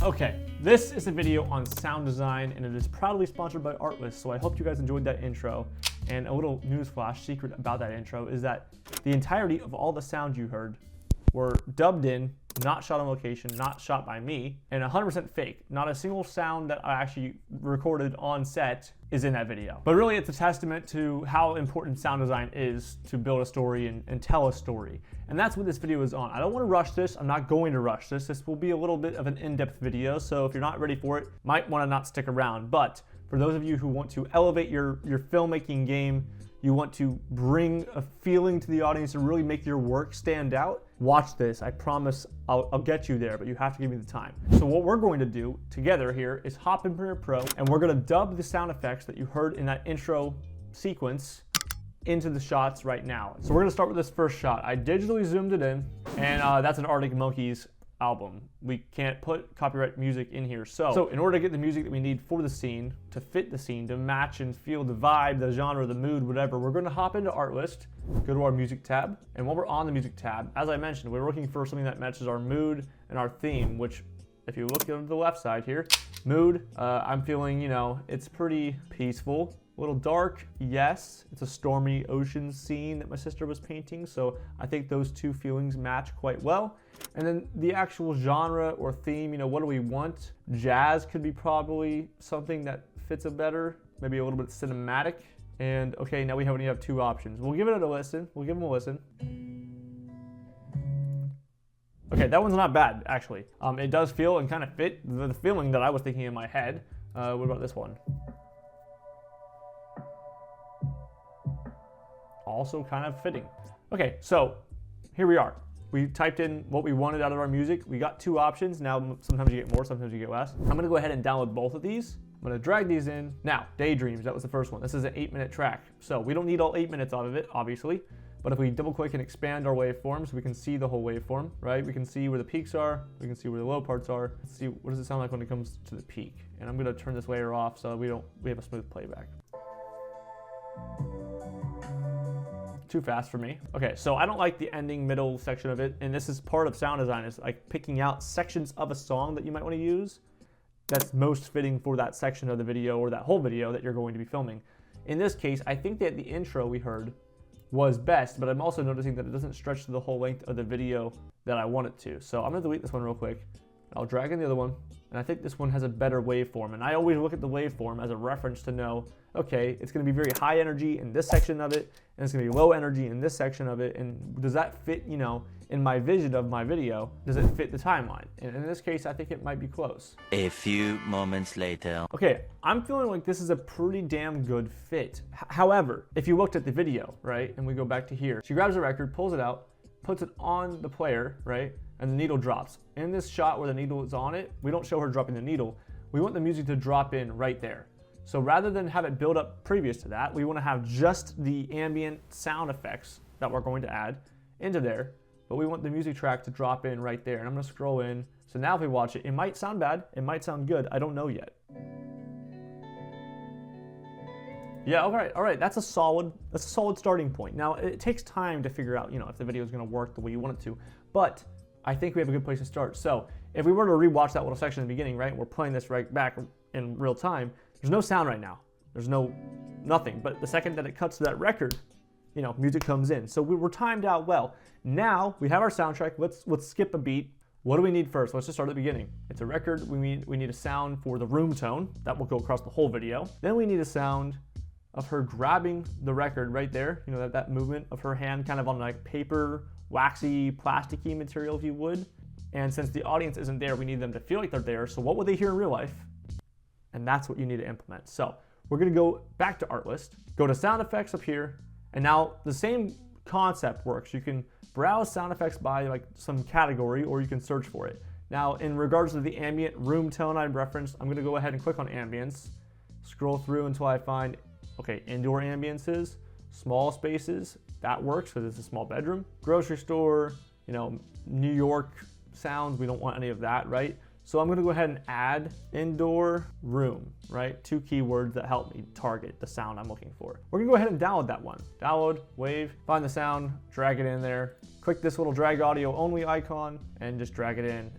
Okay, this is a video on sound design and it is proudly sponsored by Artlist, so I hope you guys enjoyed that intro. And a little newsflash secret about that intro is that the entirety of all the sounds you heard were dubbed in, not shot on location, not shot by me, and 100% fake. Not a single sound that I actually recorded on set is in that video. But really it's a testament to how important sound design is to build a story and tell a story. And that's what this video is on. I don't want to rush this. I'm not going to rush this. This will be a little bit of an in-depth video, so if you're not ready for it, might want to not stick around. But for those of you who want to elevate your filmmaking game, you want to bring a feeling to the audience and really make your work stand out, watch this. I promise I'll get you there, but you have to give me the time. So what we're going to do together here is hop in Premiere Pro, and we're going to dub the sound effects that you heard in that intro sequence into the shots right now. So we're going to start with this first shot. I digitally zoomed it in, and that's an Arctic Monkeys album. We can't put copyright music in here. So in order to get the music that we need for the scene, to fit the scene, to match and feel the vibe, the genre, the mood, whatever, we're going to hop into Artlist, go to our music tab, and while we're on the music tab, as I mentioned, we're looking for something that matches our mood and our theme, which if you look on the left side here, mood, I'm feeling, it's pretty peaceful. A little dark, yes. It's a stormy ocean scene that my sister was painting, so I think those two feelings match quite well. And then the actual genre or theme, what do we want? Jazz could be probably something that fits it better, maybe a little bit cinematic. And okay, now we only have two options. We'll give it a listen. We'll give them a listen. Okay, that one's not bad, actually. It does feel and kind of fit the feeling that I was thinking in my head. What about this one? Also kind of fitting. Okay, so here we are. We typed in what we wanted out of our music. We got two options. Now, sometimes you get more, sometimes you get less. I'm gonna go ahead and download both of these. I'm gonna drag these in. Now, Daydreams, that was the first one. This is an 8-minute track. So we don't need all 8 minutes out of it, obviously. But if we double click and expand our waveforms, we can see the whole waveform, right? We can see where the peaks are. We can see where the low parts are. Let's see, what does it sound like when it comes to the peak? And I'm gonna turn this layer off so we have a smooth playback. Too fast for me. Okay, so I don't like the ending middle section of it, and this is part of sound design, is like picking out sections of a song that you might want to use that's most fitting for that section of the video or that whole video that you're going to be filming. In this case, I think that the intro we heard was best, but I'm also noticing that it doesn't stretch to the whole length of the video that I want it to. So I'm gonna delete this one real quick. I'll drag in the other one, and I think this one has a better waveform. And I always look at the waveform as a reference to know, okay, it's gonna be very high energy in this section of it, and it's gonna be low energy in this section of it, and does that fit, in my vision of my video? Does it fit the timeline? And in this case, I think it might be close. A few moments later. Okay, I'm feeling like this is a pretty damn good fit. However, if you looked at the video, right, and we go back to here, she grabs the record, pulls it out, puts it on the player, right, and the needle drops. In this shot where the needle is on it, we don't show her dropping the needle. We want the music to drop in right there. So rather than have it build up previous to that, we want to have just the ambient sound effects that we're going to add into there, but we want the music track to drop in right there. And I'm going to scroll in. So now if we watch it, it might sound bad, it might sound good, I don't know yet. Yeah, all right, that's a solid starting point. Now, it takes time to figure out, if the video is going to work the way you want it to, but I think we have a good place to start. So if we were to rewatch that little section in the beginning, right, we're playing this right back in real time, there's no sound right now. There's nothing, but the second that it cuts to that record, music comes in. So we were timed out well. Now we have our soundtrack. Let's skip a beat. What do we need first? Let's just start at the beginning. It's a record. We need a sound for the room tone. That will go across the whole video. Then we need a sound of her grabbing the record right there. That movement of her hand kind of on like paper, waxy, plasticky material, if you would. And since the audience isn't there, we need them to feel like they're there. So what would they hear in real life? And that's what you need to implement. So we're gonna go back to Artlist, go to sound effects up here, and now the same concept works. You can browse sound effects by like some category, or you can search for it. Now, in regards to the ambient room tone I referenced, I'm gonna go ahead and click on ambience, scroll through until I find, okay, indoor ambiences, small spaces, that works because it's a small bedroom. Grocery store, New York sounds, we don't want any of that, right? So I'm gonna go ahead and add indoor room, right? 2 keywords that help me target the sound I'm looking for. We're gonna go ahead and download that one. Download, wave, find the sound, drag it in there. Click this little drag audio only icon and just drag it in.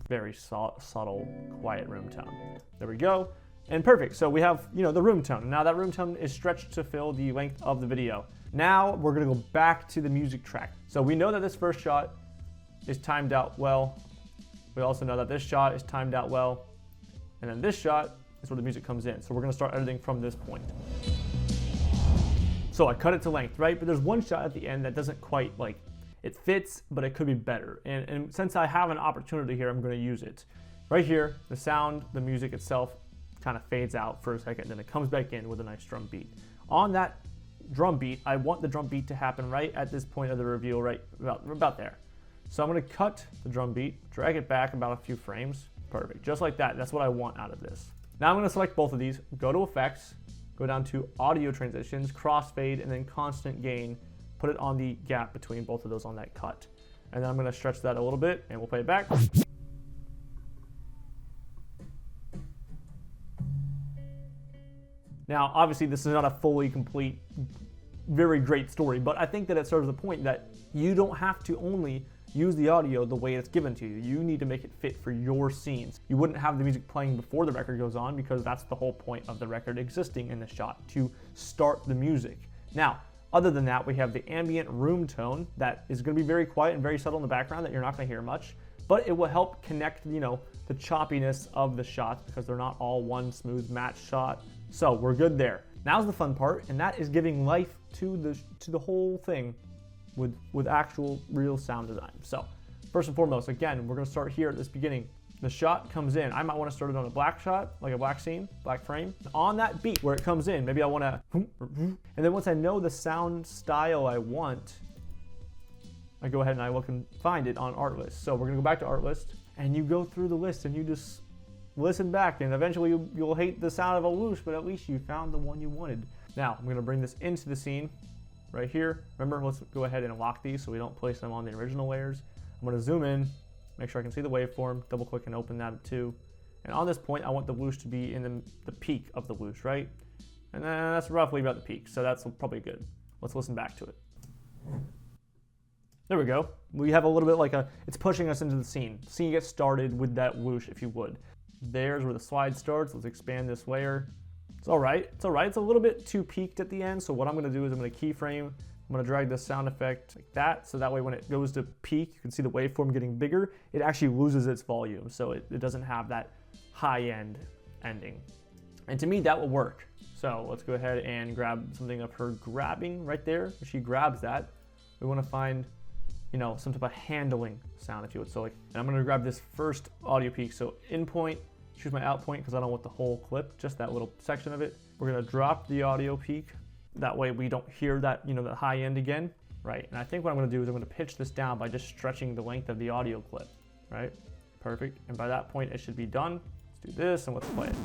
very subtle, quiet room tone. There we go. And perfect. So we have, the room tone. Now that room tone is stretched to fill the length of the video. Now we're gonna go back to the music track. So we know that this first shot is timed out well. We also know that this shot is timed out well. And then this shot is where the music comes in. So we're gonna start editing from this point. So I cut it to length, right? But there's one shot at the end that doesn't quite it fits, but it could be better. And since I have an opportunity here, I'm gonna use it. Right here, the sound, the music itself kind of fades out for a second, then it comes back in with a nice drum beat. On that drum beat, I want the drum beat to happen right at this point of the reveal, right about there. So I'm gonna cut the drum beat, drag it back about a few frames. Perfect, just like that. That's what I want out of this. Now I'm gonna select both of these, go to effects, go down to audio transitions, crossfade, and then constant gain. Put it on the gap between both of those on that cut. And then I'm gonna stretch that a little bit and we'll play it back. Now, obviously this is not a fully complete, very great story, but I think that it serves the point that you don't have to only use the audio the way it's given to you. You need to make it fit for your scenes. You wouldn't have the music playing before the record goes on because that's the whole point of the record existing in the shot, to start the music. Now, other than that, we have the ambient room tone that is gonna be very quiet and very subtle in the background that you're not gonna hear much, but it will help connect, the choppiness of the shots because they're not all one smooth match shot. So we're good there. Now's the fun part, and that is giving life to the whole thing with actual real sound design. So first and foremost, again, we're gonna start here at this beginning. The shot comes in. I might wanna start it on a black shot, like a black scene, black frame. On that beat where it comes in, maybe I wanna, and then once I know the sound style I want, I go ahead and I look and find it on art list. So we're gonna go back to art list, and you go through the list and you just listen back, and eventually you'll hate the sound of a whoosh, but at least you found the one you wanted. Now, I'm gonna bring this into the scene right here. Remember, let's go ahead and lock these so we don't place them on the original layers. I'm gonna zoom in, make sure I can see the waveform, double click and open that too. And on this point, I want the whoosh to be in the peak of the whoosh, right? And then that's roughly about the peak, so that's probably good. Let's listen back to it. There we go. We have a little bit it's pushing us into the scene. The scene gets started with that whoosh, if you would. There's where the slide starts. Let's expand this layer. It's all right. It's all right. It's a little bit too peaked at the end. So what I'm going to do is I'm going to keyframe. I'm going to drag the sound effect like that. So that way when it goes to peak, you can see the waveform getting bigger. It actually loses its volume. So it doesn't have that high end ending. And to me, that will work. So let's go ahead and grab something of her grabbing right there. She grabs that. We want to find, some type of handling sound, if you would. So and I'm going to grab this first audio peak. So in point, choose my out point because I don't want the whole clip, just that little section of it. We're going to drop the audio peak. That way we don't hear that, that high end again, right? And I think what I'm going to do is I'm going to pitch this down by just stretching the length of the audio clip, right? Perfect. And by that point, it should be done. Let's do this and let's play it.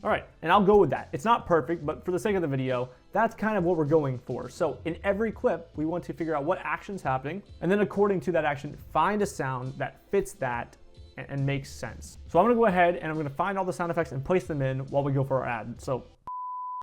All right, and I'll go with that. It's not perfect, but for the sake of the video, that's kind of what we're going for. So in every clip, we want to figure out what action's happening, and then according to that action, find a sound that fits that and makes sense. So I'm gonna go ahead and I'm gonna find all the sound effects and place them in while we go for our ad. So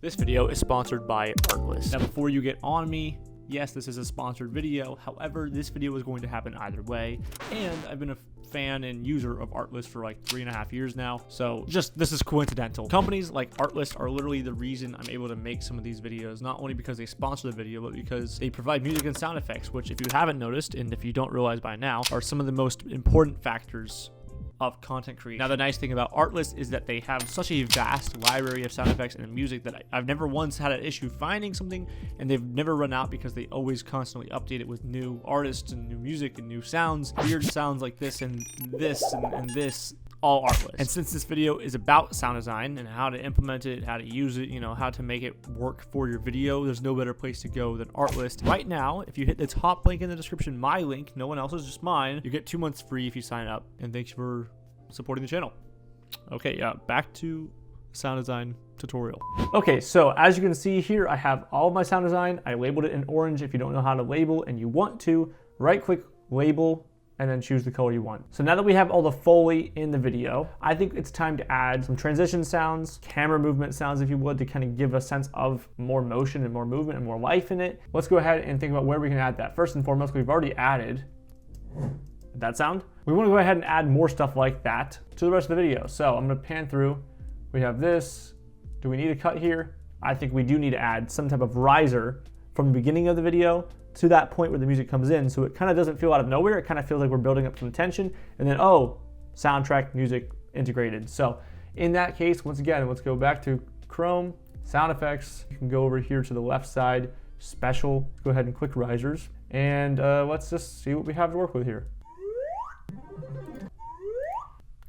this video is sponsored by Artlist. Now before you get on me, yes, this is a sponsored video. However, this video is going to happen either way. And I've been a fan and user of Artlist for like 3.5 years now. So this is coincidental. Companies like Artlist are literally the reason I'm able to make some of these videos, not only because they sponsor the video, but because they provide music and sound effects, which if you haven't noticed, and if you don't realize by now, are some of the most important factors of content creation. Now, the nice thing about Artlist is that they have such a vast library of sound effects and music that I've never once had an issue finding something, and they've never run out because they always constantly update it with new artists and new music and new sounds, weird sounds like this and this and this, all Artlist. And since this video is about sound design and how to implement it, how to use it, how to make it work for your video, there's no better place to go than Artlist. Right now, if you hit the top link in the description, my link, no one else's, just mine, you get 2 months free if you sign up. And thanks for supporting the channel. Okay, back to sound design tutorial. Okay, so as you can see here, I have all of my sound design. I labeled it in orange. If you don't know how to label and you want to, right click, label, and then choose the color you want. So now that we have all the Foley in the video, I think it's time to add some transition sounds, camera movement sounds, if you would, to kind of give a sense of more motion and more movement and more life in it. Let's go ahead and think about where we can add that. First and foremost, we've already added that sound. we want to go ahead and add more stuff like that to the rest of the video. So I'm going to pan through. We have this. Do we need a cut here? I think we do need to add some type of riser from the beginning of the video to that point where the music comes in, so it kind of doesn't feel out of nowhere. It kind of feels like we're building up some tension, and then, oh, soundtrack, music integrated. So in that case, once again, let's go back to Chrome, sound effects. You can go over here to the left side, special, go ahead and click risers, and let's just see what we have to work with here.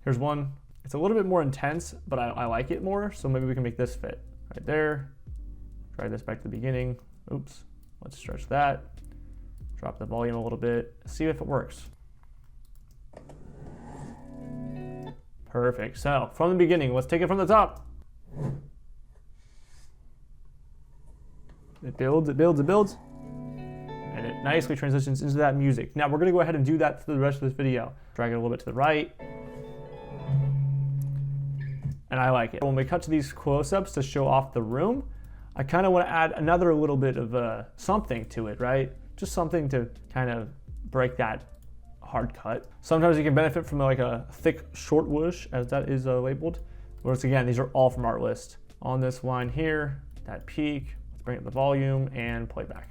Here's one. It's a little bit more intense, but I like it more, so maybe we can make this fit right there. Drag this back to the beginning. Oops, let's stretch that. Drop the volume a little bit, see if it works. Perfect, so from the beginning, let's take it from the top. It builds, it builds, it builds, and it nicely transitions into that music. Now we're gonna go ahead and do that for the rest of this video. Drag it a little bit to the right. And I like it. When we cut to these close-ups to show off the room, I kind of want to add another little bit of something to it, right? Just something to kind of break that hard cut. Sometimes you can benefit from like a thick short whoosh, as that is labeled. Once again, these are all from Artlist. On this line here, that peak, let's bring up the volume and playback.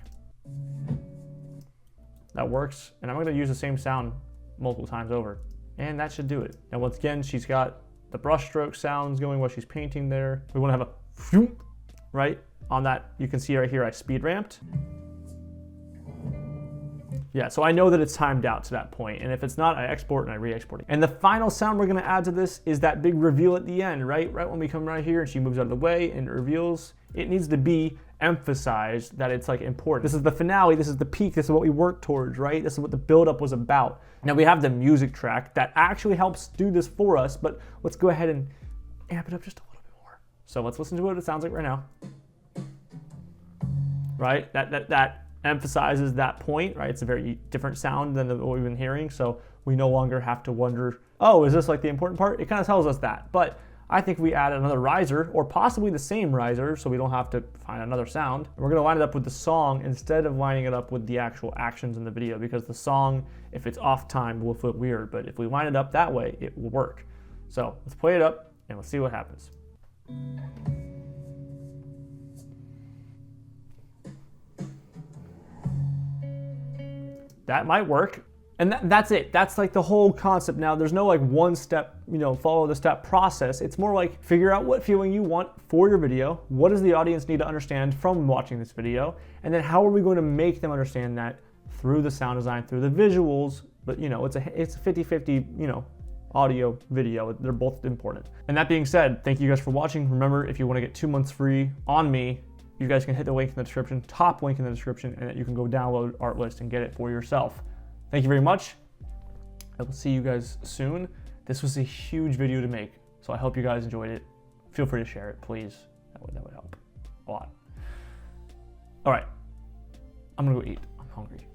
That works, and I'm going to use the same sound multiple times over, and that should do it. Now once again, she's got the brushstroke sounds going while she's painting there. We want to have a phoom, right? On that, you can see right here, I speed ramped. Yeah, so I know that it's timed out to that point, and if it's not, I export and I re-export it. And the final sound we're gonna add to this is that big reveal at the end, right? Right when we come right here and she moves out of the way and it reveals, it needs to be emphasized that it's like important. This is the finale, this is the peak, this is what we work towards, right? This is what the buildup was about. Now we have the music track that actually helps do this for us, but let's go ahead and amp it up just a little bit more. So let's listen to what it sounds like right now. Right, that emphasizes that point, right? It's a very different sound than what we've been hearing, so we no longer have to wonder, oh, is this like the important part? It kind of tells us that, but I think we add another riser, or possibly the same riser, so we don't have to find another sound. And we're gonna line it up with the song instead of lining it up with the actual actions in the video, because the song, if it's off time, will feel weird, but if we line it up that way, it will work. So let's play it up and let's see what happens. That might work. And that's it. That's like the whole concept. Now, there's no like one step, follow the step process. It's more like figure out what feeling you want for your video. What does the audience need to understand from watching this video? And then how are we going to make them understand that through the sound design, through the visuals? But it's a 50-50, audio, video. They're both important. And that being said, thank you guys for watching. Remember, if you want to get 2 months free on me, you guys can hit the link in the description, top link in the description, and you can go download Artlist and get it for yourself. Thank you very much. I will see you guys soon. This was a huge video to make, so I hope you guys enjoyed it. Feel free to share it, please. That would help a lot. All right, I'm gonna go eat. I'm hungry.